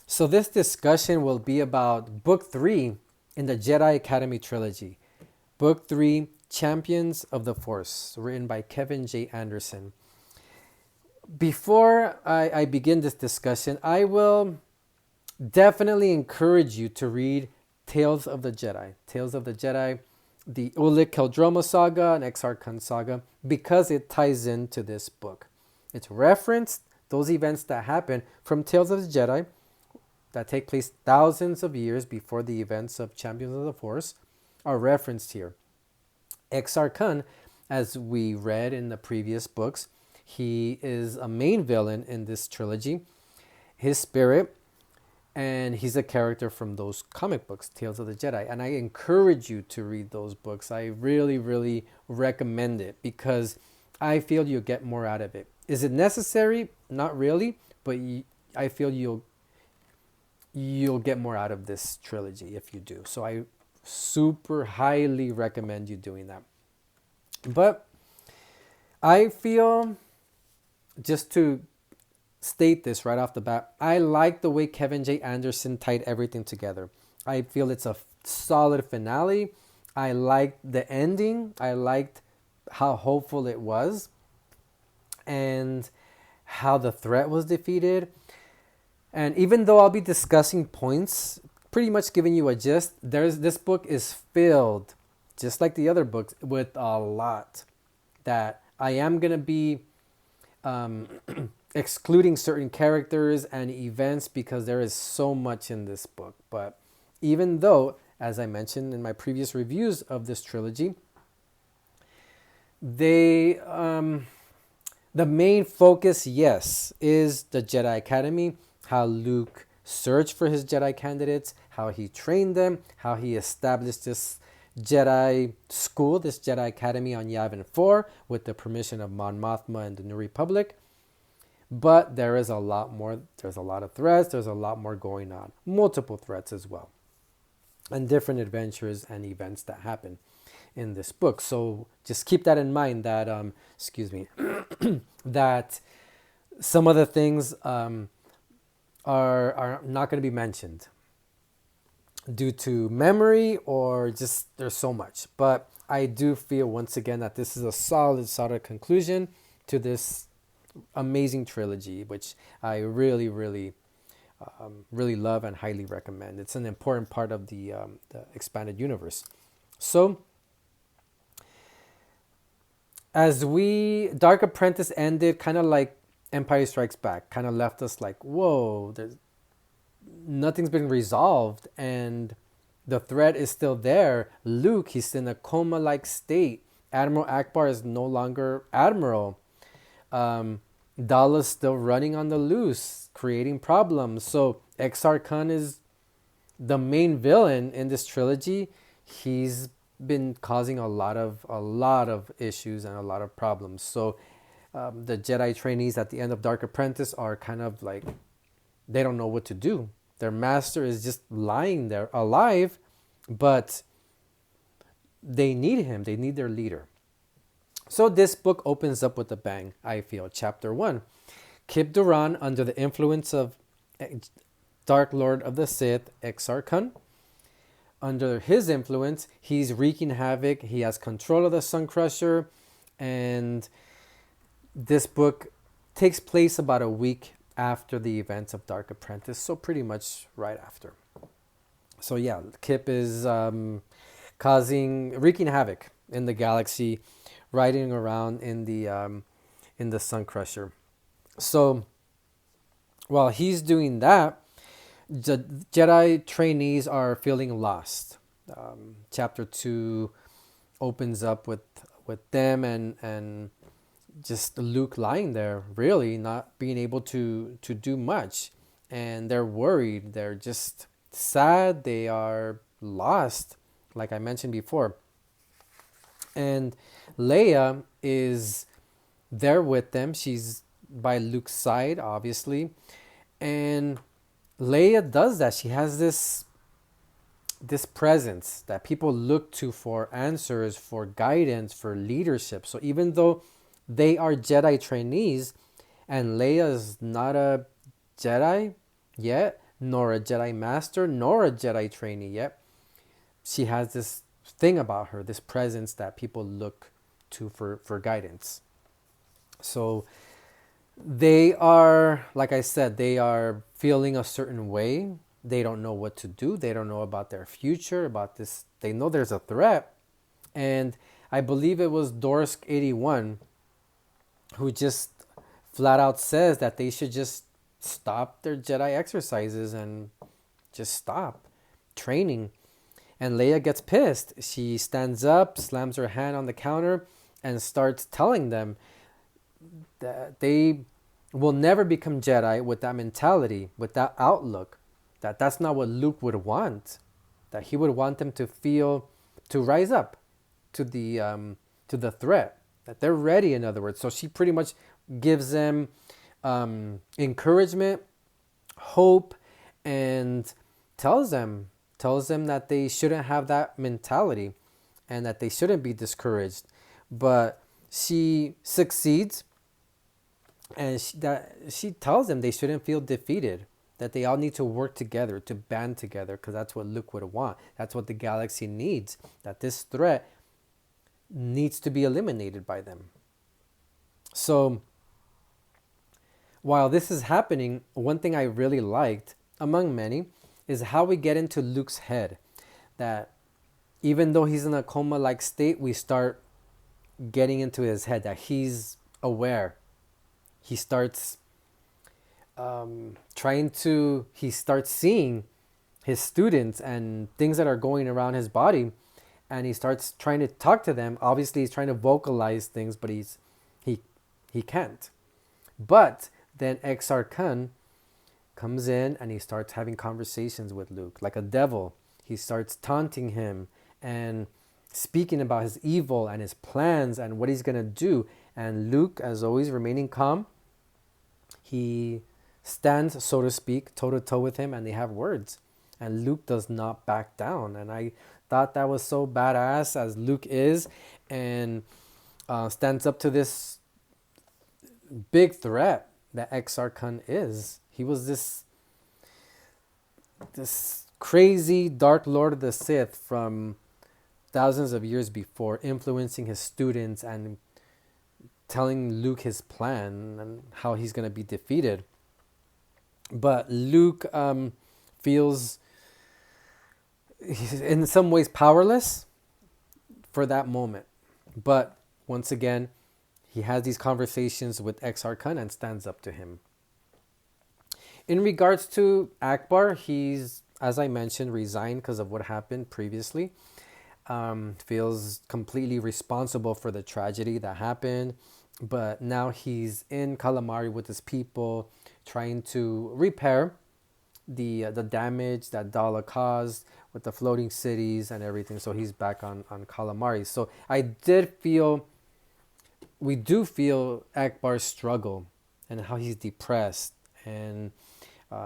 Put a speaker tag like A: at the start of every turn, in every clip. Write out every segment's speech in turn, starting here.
A: So this discussion will be about Book 3 in the Jedi Academy Trilogy. Book 3, Champions of the Force, written by Kevin J. Anderson. Before I begin this discussion, I will definitely encourage you to read Tales of the Jedi. Tales of the Jedi, the Ulic Qel-Droma saga and Exar Kun saga, because it ties into this book. It's referenced those events that happen from Tales of the Jedi that take place thousands of years before the events of Champions of the Force are referenced here. Exar Kun, as we read in the previous books, he is a main villain in this trilogy. His spirit, and he's a character from those comic books, Tales of the Jedi. And I encourage you to read those books. I really, really recommend it because I feel you'll get more out of it. Is it necessary? Not really, but I feel you'll get more out of this trilogy if you do. So I super highly recommend you doing that. But I feel, just to state this right off the bat, I like the way Kevin J. Anderson tied everything together. I feel it's a solid finale. I liked the ending. I liked how hopeful it was and how the threat was defeated. And even though I'll be discussing points, pretty much giving you a gist, this book is filled, just like the other books, with a lot that I am going to be excluding certain characters and events because there is so much in this book. But even though, as I mentioned in my previous reviews of this trilogy, they the main focus, yes, is the Jedi Academy, how Luke searched for his Jedi candidates, how he trained them, how he established this Jedi school, this Jedi Academy on Yavin 4 with the permission of Mon Mothma and the New Republic. But there is a lot more. There's a lot of threats. There's a lot more going on. Multiple threats as well. And different adventures and events that happen in this book. So just keep that in mind that, that some of the things are not going to be mentioned due to memory or just there's so much. But I do feel once again that this is a solid conclusion to this amazing trilogy, which I really, really, really love and highly recommend. It's an important part of the expanded universe. So, as Dark Apprentice ended, kind of like Empire Strikes Back, kind of left us like, whoa, nothing's been resolved, and the threat is still there. Luke, he's in a coma-like state. Admiral Akbar is no longer Admiral. Dala's still running on the loose, creating problems. So Exar Kun is the main villain in this trilogy. He's been causing a lot of issues and a lot of problems. So the Jedi trainees at the end of Dark Apprentice are kind of like, they don't know what to do. Their master is just lying there alive, but they need him. They need their leader. So this book opens up with a bang, I feel. Chapter 1. Kip Duran, under the influence of Dark Lord of the Sith, Exar Kun. Under his influence, he's wreaking havoc. He has control of the Sun Crusher. And this book takes place about a week after the events of Dark Apprentice. So pretty much right after. So yeah, Kip is wreaking havoc in the galaxy, riding around in the Sun Crusher. So while he's doing that, the Jedi trainees are feeling lost. Chapter 2 opens up with them and just Luke lying there, really not being able to do much, and they're worried. They're just sad. They are lost, like I mentioned before. And Leia is there with them. She's by Luke's side, obviously. And Leia does that. She has this presence that people look to for answers, for guidance, for leadership. So even though they are Jedi trainees and Leia is not a Jedi yet, nor a Jedi master, nor a Jedi trainee yet. She has this thing about her, this presence that people look to for guidance. So they are, like I said, they are feeling a certain way. They don't know what to do. They don't know about their future, about this. They know there's a threat. And I believe it was Dorsk81 who just flat out says that they should just stop their Jedi exercises and just stop training. And Leia gets pissed. She stands up, slams her hand on the counter, and starts telling them that they will never become Jedi with that mentality, with that outlook. That's not what Luke would want. That he would want them to feel, to rise up to the threat. That they're ready, in other words. So she pretty much gives them encouragement, hope, and tells them that they shouldn't have that mentality and that they shouldn't be discouraged. But she succeeds, and she tells them they shouldn't feel defeated, that they all need to work together, to band together, because that's what Luke would want. That's what the galaxy needs, that this threat needs to be eliminated by them. So while this is happening, one thing I really liked, among many, is how we get into Luke's head. That even though he's in a coma-like state, we start getting into his head, that he's aware. He starts he starts seeing his students and things that are going around his body, and he starts trying to talk to them. Obviously, he's trying to vocalize things, but he can't. But then Exar Kun comes in and he starts having conversations with Luke like a devil. He starts taunting him and speaking about his evil and his plans and what he's going to do. And Luke, as always, remaining calm, he stands, so to speak, toe-to-toe with him, and they have words. And Luke does not back down. And I thought that was so badass, as Luke is, and stands up to this big threat that Exar Kun is. He was this crazy Dark Lord of the Sith from thousands of years before, influencing his students and telling Luke his plan and how he's going to be defeated. But Luke feels in some ways powerless for that moment. But once again, he has these conversations with Exar Kun and stands up to him. In regards to Akbar, he's, as I mentioned, resigned because of what happened previously. Feels completely responsible for the tragedy that happened. But now he's in Calamari with his people, trying to repair the damage that Dala caused with the floating cities and everything. So he's back on Calamari. So we do feel Akbar's struggle and how he's depressed. And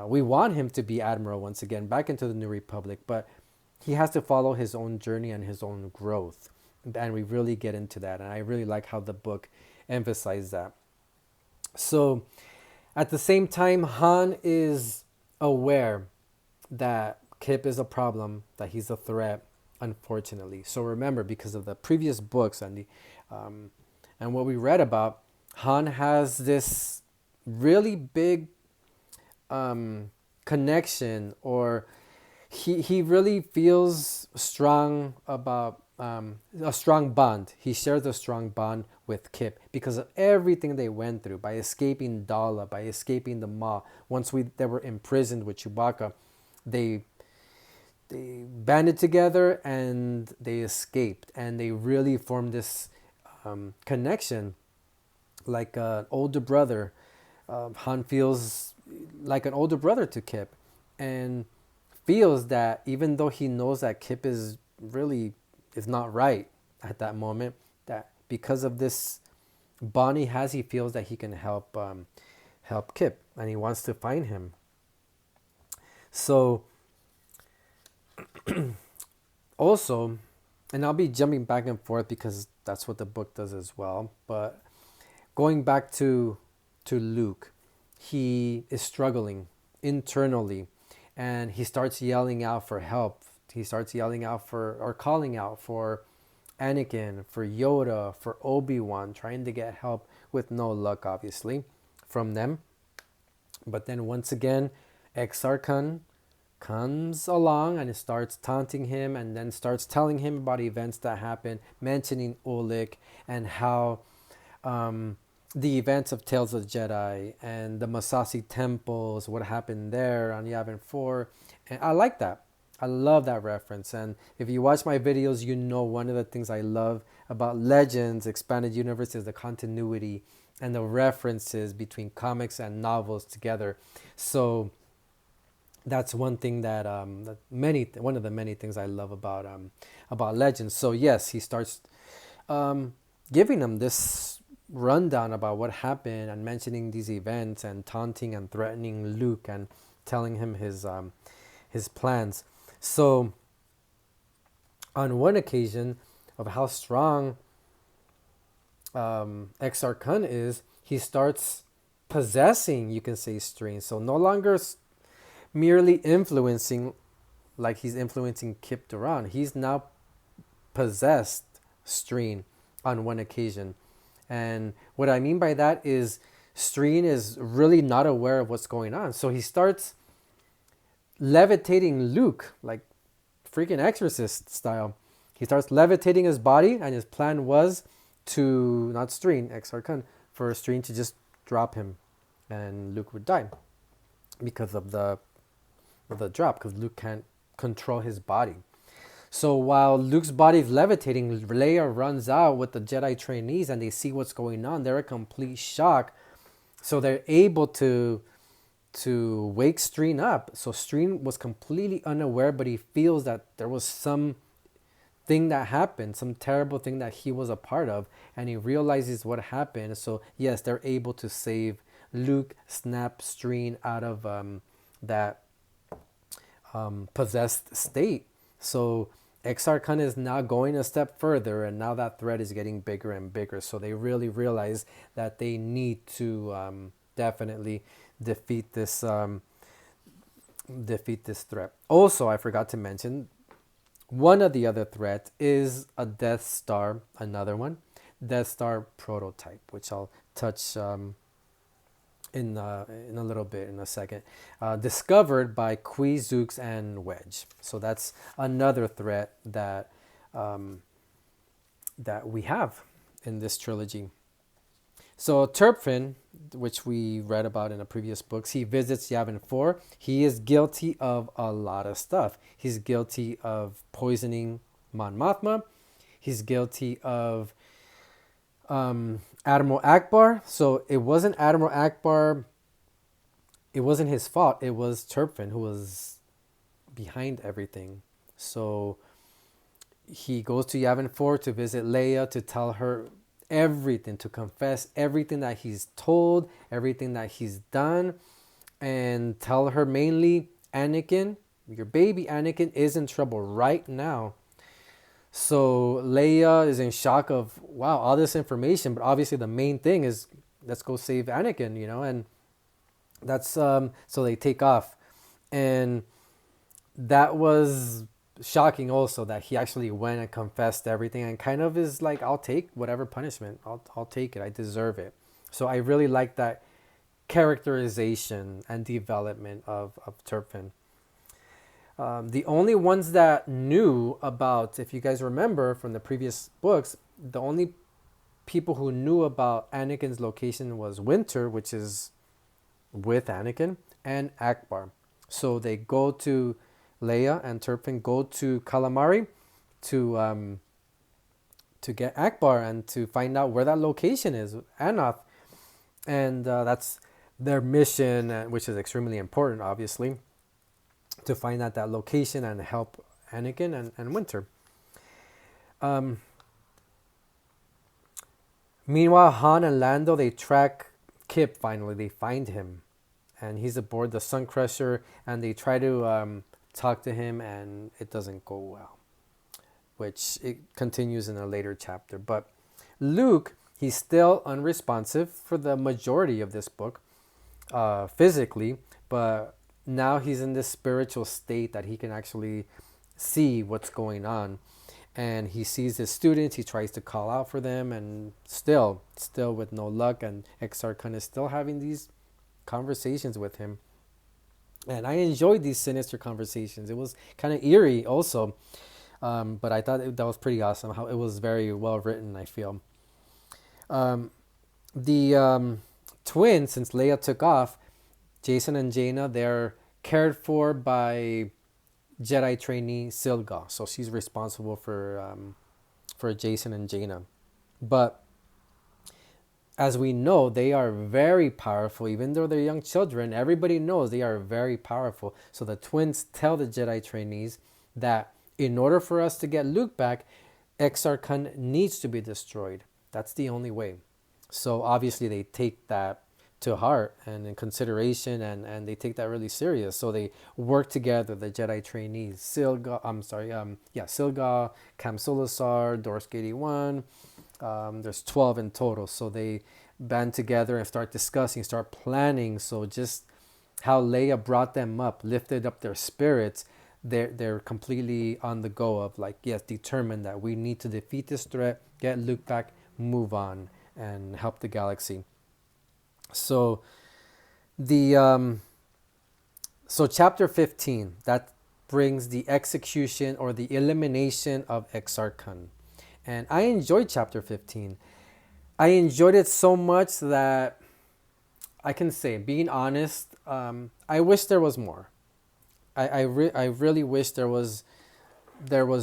A: we want him to be Admiral once again, back into the New Republic. But he has to follow his own journey and his own growth. And we really get into that. And I really like how the book emphasized that. So at the same time, Han is aware that Kip is a problem, that he's a threat, unfortunately. So remember, because of the previous books and and what we read about, Han has this really big connection, or he really feels strong about a strong bond. He shares a strong bond with Kip because of everything they went through, by escaping Dala, by escaping the Maw. Once they were imprisoned with Chewbacca, they banded together and they escaped, and they really formed this connection, like an older brother. Han feels like an older brother to Kip, and feels that even though he knows that Kip is not right at that moment, that because of this bond he has, he feels that he can help Kip, and he wants to find him. So also, and I'll be jumping back and forth because that's what the book does as well, but going back to Luke, he is struggling internally, and he starts yelling out for help. He starts yelling out for, or calling out for Anakin, for Yoda, for Obi-Wan, trying to get help with no luck, obviously, from them. But then once again, Exarchon comes along and starts taunting him, and then starts telling him about events that happened, mentioning Oleg and how the events of Tales of the Jedi and the Masasi temples, what happened there on Yavin 4. And I like that. I love that reference. And if you watch my videos, you know one of the things I love about Legends Expanded Universe is the continuity and the references between comics and novels together. So that's one thing that one of the many things I love about Legends. So yes, he starts um, giving them this rundown about what happened and mentioning these events and taunting and threatening Luke and telling him his plans. So on one occasion of how strong Exarchon is, he starts possessing, you can say, Streen. So no longer merely influencing like he's influencing Kip Duran. He's now possessed Streen on one occasion. And what I mean by that is Streen is really not aware of what's going on. So he starts levitating Luke, like freaking exorcist style. He starts levitating his body, and his plan was to, not Streen, Exarchon, for Streen to just drop him, and Luke would die because of the drop, because Luke can't control his body. So while Luke's body is levitating, Leia runs out with the Jedi trainees, and they see what's going on. They're in complete shock. So they're able to wake Streen up. So Streen was completely unaware, but he feels that there was some thing that happened, some terrible thing that he was a part of, and he realizes what happened. So yes, they're able to save Luke, snap Streen out of that possessed state. So Exarchon is now going a step further, and now that threat is getting bigger and bigger. So they really realize that they need to definitely defeat this threat. Also, I forgot to mention one of the other threats is a Death Star, another one, Death Star prototype, which I'll touch in a little bit, in a second, discovered by Qui, Zooks, and Wedge. So that's another threat that that we have in this trilogy. So Turpin, which we read about in the previous books, he visits Yavin 4. He is guilty of a lot of stuff. He's guilty of poisoning Mon Mothma. He's guilty of Admiral Akbar. So it wasn't Admiral Akbar. It wasn't his fault. It was Turpin who was behind everything. So he goes to Yavin 4 to visit Leia, to tell her everything, to confess everything that he's told, everything that he's done, and tell her mainly, Anakin, your baby Anakin is in trouble right now. So Leia is in shock of, wow, all this information, but obviously the main thing is, let's go save Anakin, and that's so they take off. And that was shocking also, that he actually went and confessed everything, and kind of is like, I'll take whatever punishment, I'll take it, I deserve it. So I really like that characterization and development of Turpin. The only ones that knew about, if you guys remember from the previous books, the only people who knew about Anakin's location was Winter, which is with Anakin, and Akbar. So they go to, Leia and Turpin go to Calamari to get Akbar and to find out where that location is, Anoth. And that's their mission, which is extremely important, obviously, to find out that location and help Anakin and Winter. Meanwhile, Han and Lando, they track Kip finally. They find him, and he's aboard the Sun Crusher, and they try to talk to him, and it doesn't go well, which it continues in a later chapter. But Luke, he's still unresponsive for the majority of this book, physically, but now he's in this spiritual state that he can actually see what's going on. And he sees his students, he tries to call out for them, and still with no luck. And Exarchon is still having these conversations with him. And I enjoyed these sinister conversations. It was kind of eerie also. But I thought that was pretty awesome. How it was very well written, I feel. The twins, since Leia took off, Jason and Jaina, they're cared for by Jedi trainee Silga. So she's responsible for Jason and Jaina. But as we know, they are very powerful. Even though they're young children, everybody knows they are very powerful. So the twins tell the Jedi trainees that in order for us to get Luke back, Exarchon needs to be destroyed. That's the only way. So obviously they take that to heart and in consideration, and they take that really serious. So they work together, the Jedi trainees, Silga, Cam Solusar, Dorsk 81. There's 12 in total. So they band together and start discussing, start planning. So just how Leia brought them up, lifted up their spirits, they're completely on the go of like, yes, determined that we need to defeat this threat, get Luke back, move on, and help the galaxy. So so chapter 15, that brings the execution or the elimination of Exarchon. And I enjoyed chapter 15. I enjoyed it so much that I can say, being honest, I wish there was more. I really wish there was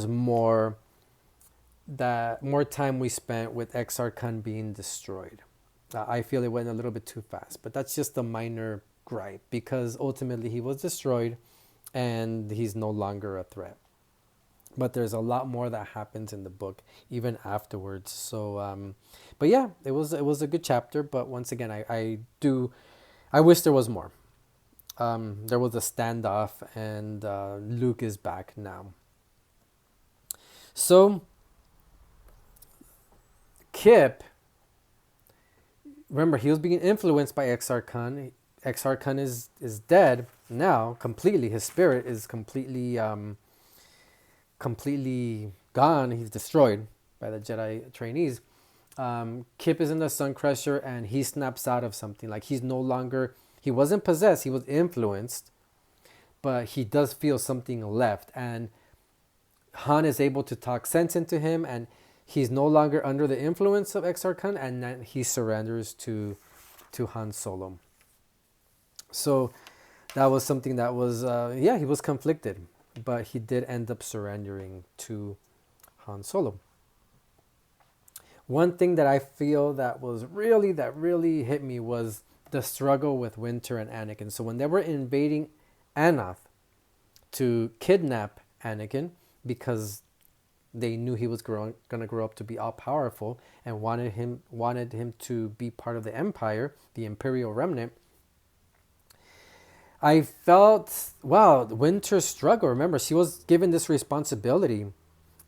A: more, that more time we spent with Exarchon being destroyed. I feel it went a little bit too fast, but that's just a minor gripe because ultimately he was destroyed and he's no longer a threat. But there's a lot more that happens in the book even afterwards. So, but yeah, it was a good chapter. But once again, I wish there was more. There was a standoff, and Luke is back now. So Kip, remember, he was being influenced by Exarchon. Exarchon is dead now completely. His spirit is completely gone. He's destroyed by the Jedi trainees. Kip is in the Sun Crusher, and he snaps out of something. Like he's no longer. He wasn't possessed. He was influenced, but he does feel something left. And Han is able to talk sense into him, and he's no longer under the influence of Exarchon, and then he surrenders to Han Solo. So that was something that was, he was conflicted, but he did end up surrendering to Han Solo. One thing that I feel that really hit me was the struggle with Winter and Anakin. So when they were invading Anath to kidnap Anakin because they knew he was going to grow up to be all powerful and wanted him to be part of the Empire, the Imperial Remnant, I felt, wow, Winter's struggle. Remember, she was given this responsibility.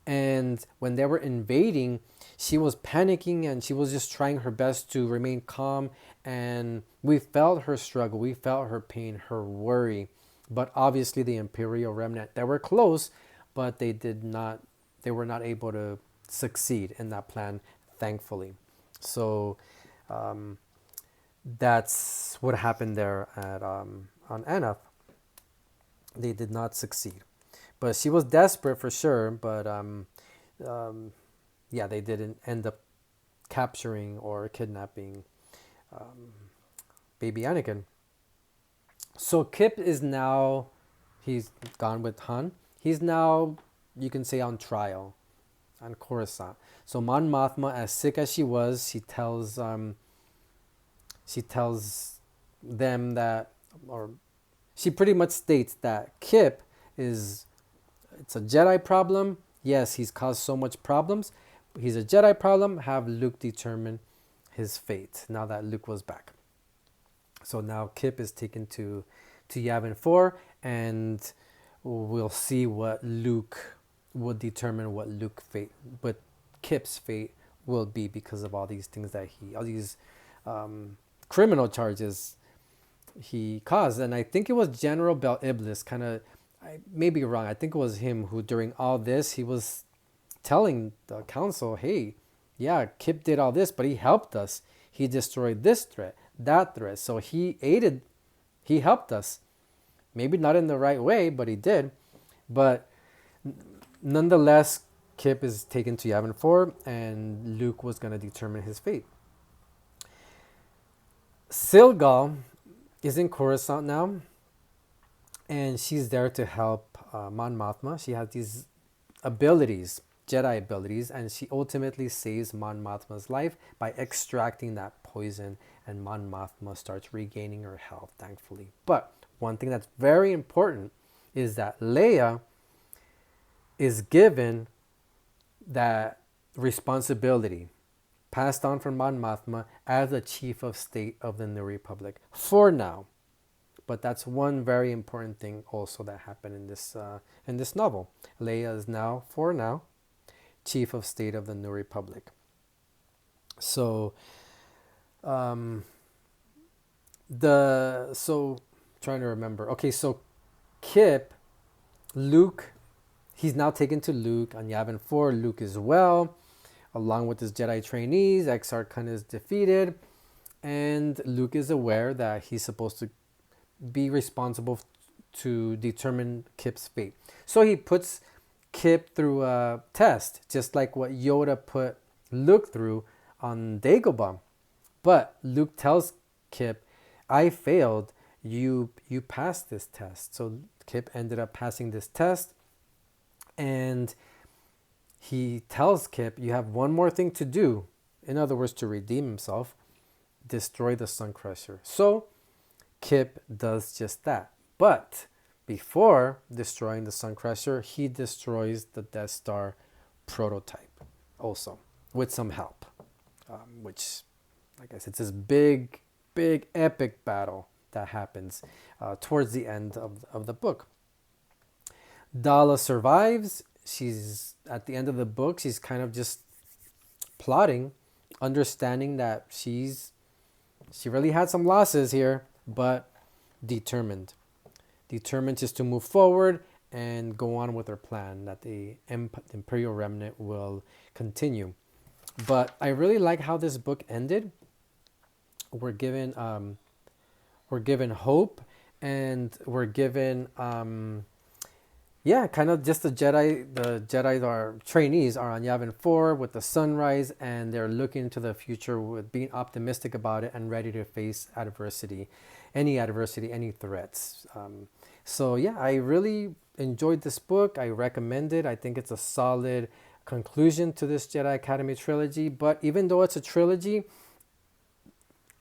A: And when they were invading, she was panicking and she was just trying her best to remain calm. And we felt her struggle. We felt her pain, her worry. But obviously the Imperial Remnant, they were close, but they were not able to succeed in that plan, thankfully. So that's what happened there at on Anath. They did not succeed. But she was desperate for sure, but they didn't end up capturing or kidnapping baby Anakin. So Kip is now, he's gone with Han. He's now, you can say, on trial on Coruscant. So Mon Mothma, as sick as she was, she tells them that, or she pretty much states that Kip it's a Jedi problem. Yes, he's caused so much problems. He's a Jedi problem. Have Luke determine his fate now that Luke was back. So now Kip is taken to Yavin 4, and we'll see what Luke will determine what Kip's fate will be because of all these things all these criminal charges he caused. And I think it was General Bel Iblis, kind of, I may be wrong, I think it was him who during all this, he was telling the council, hey, yeah, Kip did all this, but he helped us. He destroyed this threat, that threat. So he aided, he helped us. Maybe not in the right way, but he did. But nonetheless, Kip is taken to Yavin 4, and Luke was going to determine his fate. Silgal is in Coruscant now, and she's there to help Mon Mothma. She has these abilities, Jedi abilities, and she ultimately saves Mon Mothma's life by extracting that poison, and Mon Mothma starts regaining her health, thankfully. But one thing that's very important is that Leia is given that responsibility passed on from Mon Mothma as the chief of state of the New Republic for now. But that's one very important thing also that happened in this novel. Leia is now, for now, chief of state of the New Republic. So, trying to remember. Okay, so Kip, Luke, he's now taken to Luke on Yavin 4. Luke is well, along with his Jedi trainees. Exar Kun is defeated, and Luke is aware that he's supposed to be responsible to determine Kip's fate. So he puts Kip through a test, just like what Yoda put Luke through on Dagobah. But Luke tells Kip, I failed, you passed this test. So Kip ended up passing this test, and he tells Kip, you have one more thing to do. In other words, to redeem himself, destroy the Sun Crusher. So Kip does just that. But before destroying the Sun Crusher, he destroys the Death Star prototype also, with some help. Which, like I said, it's this big, epic battle that happens towards the end of the book. Dala survives. She's at the end of the book, she's kind of just plotting, understanding that she really had some losses here, but determined just to move forward and go on with her plan that the Imperial Remnant will continue. But I really like how this book ended. We're given hope, and we're given kind of just the Jedi are trainees are on Yavin 4 with the sunrise, and they're looking into the future with being optimistic about it and ready to face adversity, any threats. So yeah, I really enjoyed this book. I recommend it. I think it's a solid conclusion to this Jedi Academy trilogy. But even though it's a trilogy,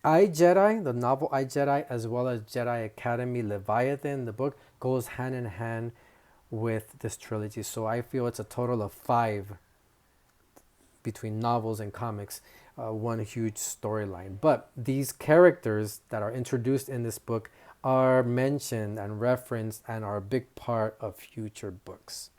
A: I, Jedi, the novel I, Jedi, as well as Jedi Academy Leviathan, the book, goes hand in hand with this trilogy. So I feel it's a total of 5 between novels and comics, one huge storyline. But these characters that are introduced in this book are mentioned and referenced and are a big part of future books.